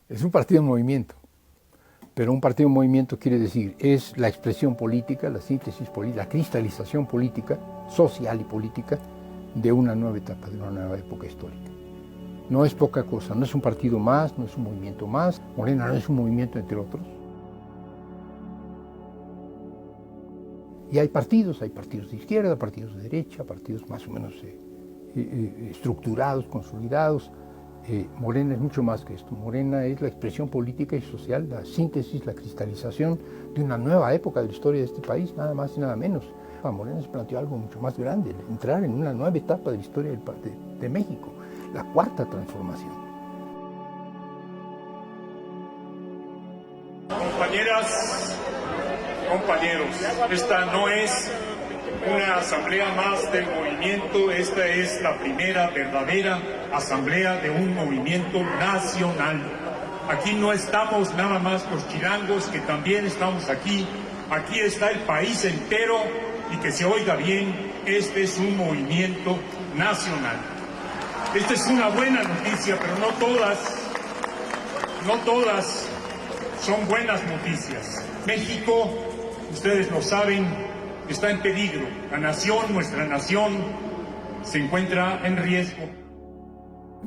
Es un partido en movimiento, pero un partido en movimiento quiere decir, es la expresión política, la síntesis política, la cristalización política, social y política, de una nueva etapa, de una nueva época histórica. No es poca cosa, no es un partido más, no es un movimiento más, Morena no es un movimiento entre otros. Y hay partidos de izquierda, partidos de derecha, partidos más o menos estructurados, consolidados. Morena es mucho más que esto. Morena es la expresión política y social, la síntesis, la cristalización de una nueva época de la historia de este país, nada más y nada menos. A Morena se planteó algo mucho más grande, entrar en una nueva etapa de la historia de México, la cuarta transformación. Compañeras, compañeros, esta no es una asamblea más del movimiento, esta es la primera verdadera asamblea de un movimiento nacional. Aquí no estamos nada más los chilangos, que también estamos aquí. Aquí está el país entero, y que se oiga bien, este es un movimiento nacional. Esta es una buena noticia, pero no todas son buenas noticias. México, ustedes lo saben, está en peligro. La nación, nuestra nación, se encuentra en riesgo.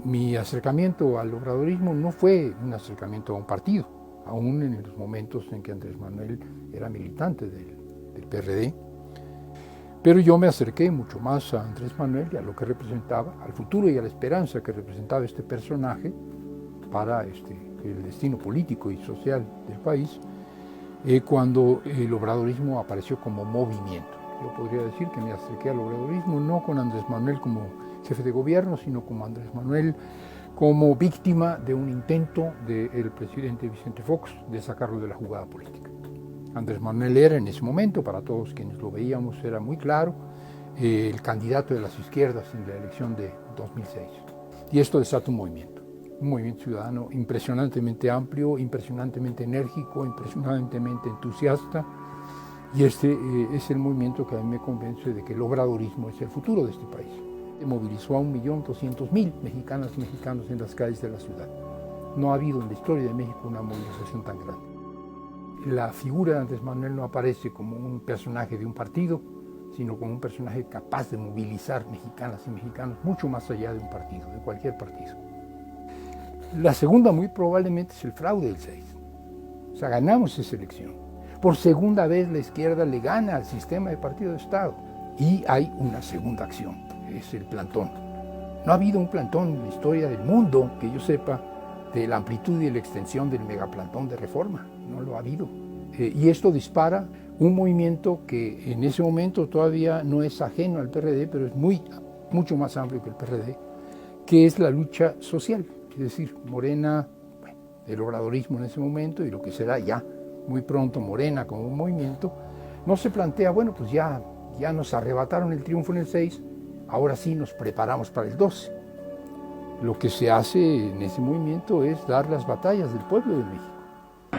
Mi acercamiento al obradorismo no fue un acercamiento a un partido, aún en los momentos en que Andrés Manuel era militante del PRD. Pero yo me acerqué mucho más a Andrés Manuel y a lo que representaba, al futuro y a la esperanza que representaba este personaje para el destino político y social del país, cuando el obradorismo apareció como movimiento. Yo podría decir que me acerqué al obradorismo no con Andrés Manuel como jefe de gobierno, sino como Andrés Manuel como víctima de un intento del presidente Vicente Fox de sacarlo de la jugada política. Andrés Manuel era en ese momento, para todos quienes lo veíamos, era muy claro, el candidato de las izquierdas en la elección de 2006. Y esto desata un movimiento ciudadano impresionantemente amplio, impresionantemente enérgico, impresionantemente entusiasta. Y este es el movimiento que a mí me convence de que el obradorismo es el futuro de este país. Movilizó a 1.200.000 mexicanas y mexicanos en las calles de la ciudad. No ha habido en la historia de México una movilización tan grande. La figura de Andrés Manuel no aparece como un personaje de un partido, sino como un personaje capaz de movilizar mexicanas y mexicanos mucho más allá de un partido, de cualquier partido. La segunda muy probablemente es el fraude del 6. O sea, ganamos esa elección. Por segunda vez la izquierda le gana al sistema de partido de Estado. Y hay una segunda acción, es el plantón. No ha habido un plantón en la historia del mundo, que yo sepa, de la amplitud y la extensión del megaplantón de Reforma. No lo ha habido. Y esto dispara un movimiento que en ese momento todavía no es ajeno al PRD, pero es mucho más amplio que el PRD, que es la lucha social. Es decir, Morena, el obradorismo en ese momento y lo que será ya muy pronto Morena como un movimiento, no se plantea, bueno, pues ya nos arrebataron el triunfo en el 6, ahora sí nos preparamos para el 12. Lo que se hace en ese movimiento es dar las batallas del pueblo de México.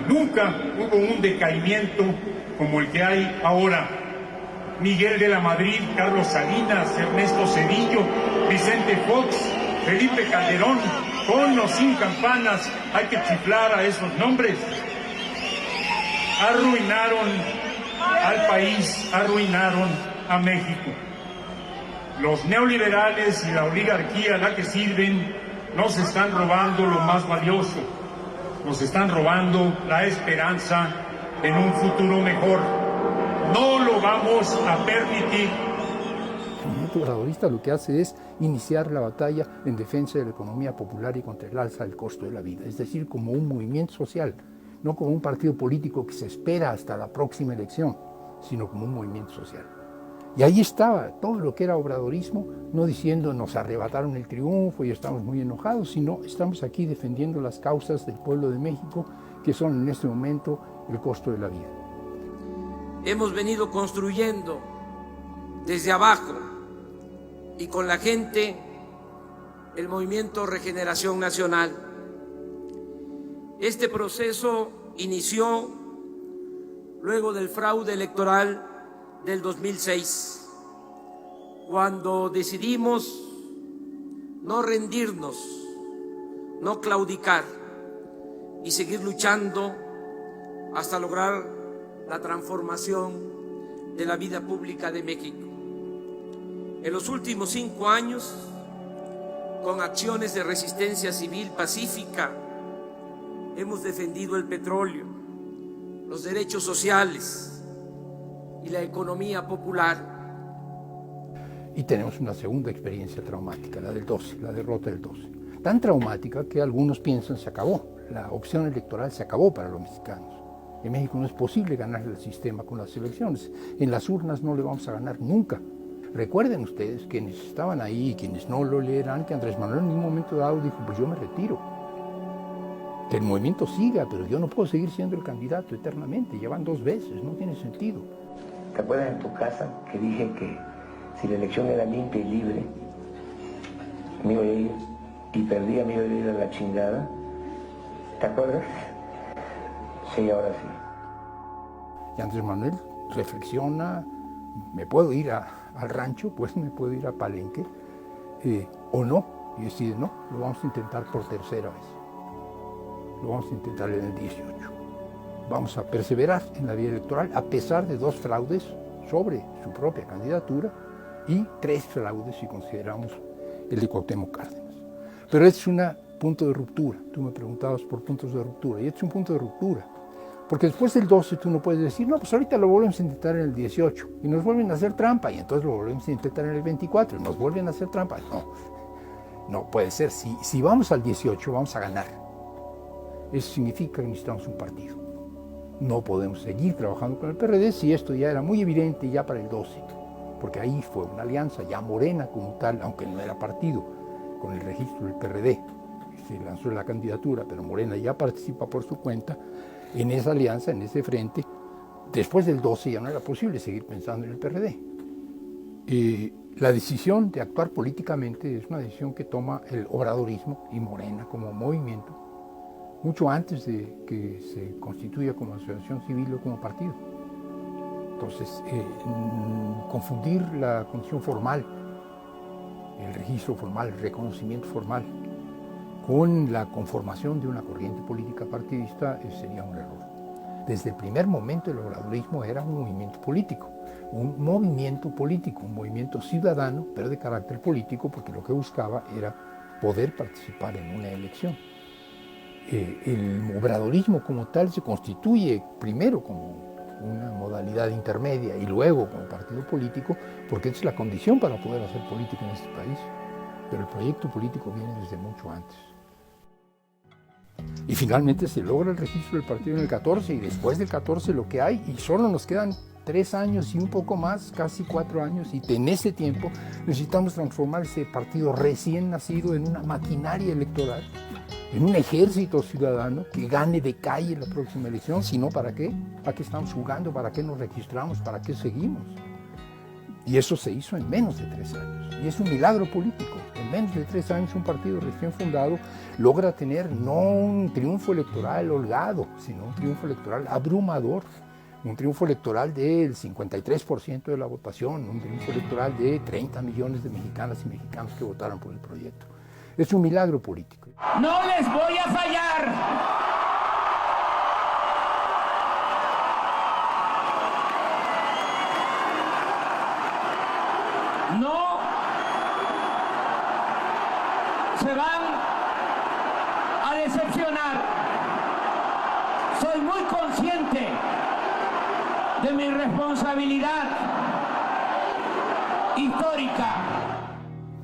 Nunca hubo un decaimiento como el que hay ahora. Miguel de la Madrid, Carlos Salinas, Ernesto Zedillo, Vicente Fox, Felipe Calderón, con o sin campanas, hay que chiflar a esos nombres. Arruinaron al país, arruinaron a México. Los neoliberales y la oligarquía a la que sirven nos están robando lo más valioso. Nos están robando la esperanza en un futuro mejor. No lo vamos a permitir. El movimiento obradorista lo que hace es iniciar la batalla en defensa de la economía popular y contra el alza del costo de la vida, es decir, como un movimiento social, no como un partido político que se espera hasta la próxima elección, sino como un movimiento social. Y ahí estaba todo lo que era obradorismo, no diciendo nos arrebataron el triunfo y estamos muy enojados, sino estamos aquí defendiendo las causas del pueblo de México, que son en este momento el costo de la vida. Hemos venido construyendo desde abajo y con la gente el movimiento Regeneración Nacional. Este proceso inició luego del fraude electoral del 2006, cuando decidimos no rendirnos, no claudicar, y seguir luchando hasta lograr la transformación de la vida pública de México. En los últimos 5 años, con acciones de resistencia civil pacífica, hemos defendido el petróleo, los derechos sociales y la economía popular. Y tenemos una segunda experiencia traumática, la del 12, la derrota del 12. Tan traumática que algunos piensan se acabó, la opción electoral se acabó para los mexicanos. En México no es posible ganar el sistema con las elecciones, en las urnas no le vamos a ganar nunca. Recuerden ustedes, quienes estaban ahí y quienes no lo leerán, que Andrés Manuel en un momento dado dijo, pues yo me retiro. Que el movimiento siga, pero yo no puedo seguir siendo el candidato eternamente, ya van 2 veces, no tiene sentido. ¿Te acuerdas en tu casa que dije que si la elección era limpia y libre, me iba a ir y perdía, me iba a ir a la chingada? ¿Te acuerdas? Sí, ahora sí. Y Andrés Manuel reflexiona, me puedo ir al rancho, pues me puedo ir a Palenque, o no, y decide, no, lo vamos a intentar por 3ª vez. Lo vamos a intentar en el 18. Vamos a perseverar en la vía electoral, a pesar de 2 fraudes sobre su propia candidatura y 3 fraudes si consideramos el de Cuauhtémoc Cárdenas. Pero este es un punto de ruptura. Tú me preguntabas por puntos de ruptura, y este es un punto de ruptura. Porque después del 12 tú no puedes decir, no, pues ahorita lo volvemos a intentar en el 18 y nos vuelven a hacer trampa, y entonces lo volvemos a intentar en el 24 y nos vuelven a hacer trampa. No puede ser. Si vamos al 18 vamos a ganar. Eso significa que necesitamos un partido. No podemos seguir trabajando con el PRD si esto ya era muy evidente ya para el 12, porque ahí fue una alianza, ya Morena como tal, aunque no era partido, con el registro del PRD, se lanzó la candidatura, pero Morena ya participa por su cuenta en esa alianza, en ese frente. Después del 12 ya no era posible seguir pensando en el PRD. La decisión de actuar políticamente es una decisión que toma el obradorismo y Morena como movimiento, mucho antes de que se constituya como asociación civil o como partido. Entonces, confundir la condición formal, el registro formal, el reconocimiento formal, con la conformación de una corriente política partidista sería un error. Desde el primer momento el obradorismo era un movimiento político, un movimiento ciudadano, pero de carácter político, porque lo que buscaba era poder participar en una elección. El obradorismo como tal se constituye primero como una modalidad intermedia y luego como partido político, porque esa es la condición para poder hacer política en este país. Pero el proyecto político viene desde mucho antes. Y finalmente se logra el registro del partido en el 14, y después del 14 lo que hay, y solo nos quedan 3 años y un poco más, casi 4 años, y en ese tiempo necesitamos transformar ese partido recién nacido en una maquinaria electoral, en un ejército ciudadano que gane de calle la próxima elección. Si no, ¿para qué? ¿Para qué estamos jugando? ¿Para qué nos registramos? ¿Para qué seguimos? Y eso se hizo en menos de 3 años. Y es un milagro político. En menos de 3 años un partido recién fundado logra tener no un triunfo electoral holgado, sino un triunfo electoral abrumador. Un triunfo electoral del 53% de la votación, un triunfo electoral de 30 millones de mexicanas y mexicanos que votaron por el proyecto. Es un milagro político. ¡No les voy a fallar! No se van a decepcionar. Soy muy consciente de mi responsabilidad histórica.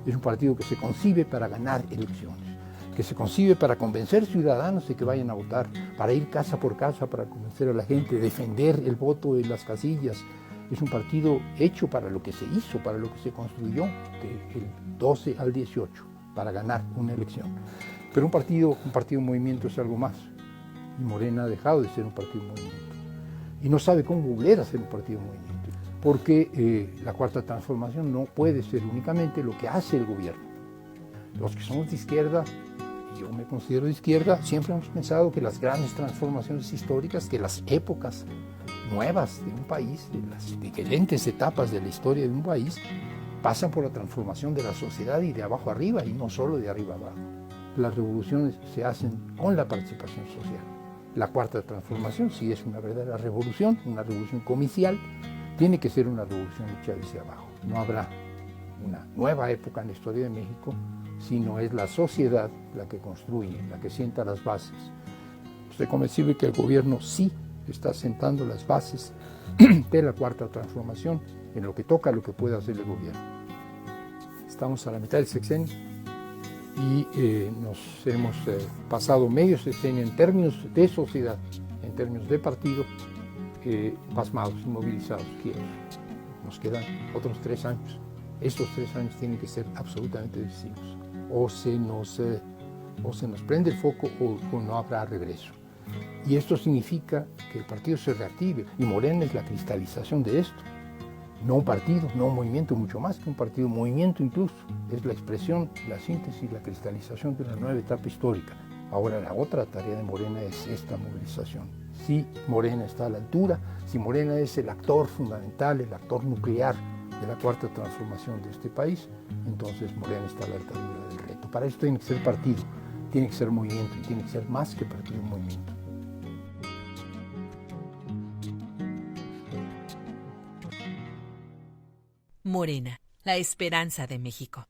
Es un partido que se concibe para ganar elecciones, que se concibe para convencer ciudadanos de que vayan a votar, para ir casa por casa, para convencer a la gente, defender el voto en las casillas. Es un partido hecho para lo que se hizo, para lo que se construyó del 12 al 18, para ganar una elección. Pero un partido movimiento es algo más. Y Morena ha dejado de ser un partido movimiento. Y no sabe cómo volver a ser un partido movimiento. Porque la Cuarta Transformación no puede ser únicamente lo que hace el gobierno. Los que somos de izquierda, y yo me considero de izquierda, siempre hemos pensado que las grandes transformaciones históricas, que las épocas nuevas de un país, de las diferentes etapas de la historia de un país, pasan por la transformación de la sociedad y de abajo arriba, y no solo de arriba abajo. las revoluciones se hacen con la participación social. La cuarta transformación, si es una verdadera revolución, una revolución comicial, tiene que ser una revolución hecha desde abajo. No habrá una nueva época en la historia de México, sino es la sociedad la que construye, la que sienta las bases. Estoy convencido de que el gobierno sí está sentando las bases de la cuarta transformación en lo que toca a lo que puede hacer el gobierno. Estamos a la mitad del sexenio y nos hemos pasado medio sexenio en términos de sociedad, en términos de partido, pasmados, inmovilizados, quietos. Nos quedan otros 3 años. Estos 3 años tienen que ser absolutamente decisivos. O se nos prende el foco o no habrá regreso. Y esto significa que el partido se reactive, y Morena es la cristalización de esto. No un partido, no un movimiento, mucho más que un partido, un movimiento incluso. Es la expresión, la síntesis, la cristalización de una nueva etapa histórica. Ahora la otra tarea de Morena es esta movilización. Si Morena está a la altura, si Morena es el actor fundamental, el actor nuclear de la cuarta transformación de este país, entonces Morena está a la altura del reto. Para eso tiene que ser partido, tiene que ser movimiento, y tiene que ser más que partido, un movimiento. Morena, la esperanza de México.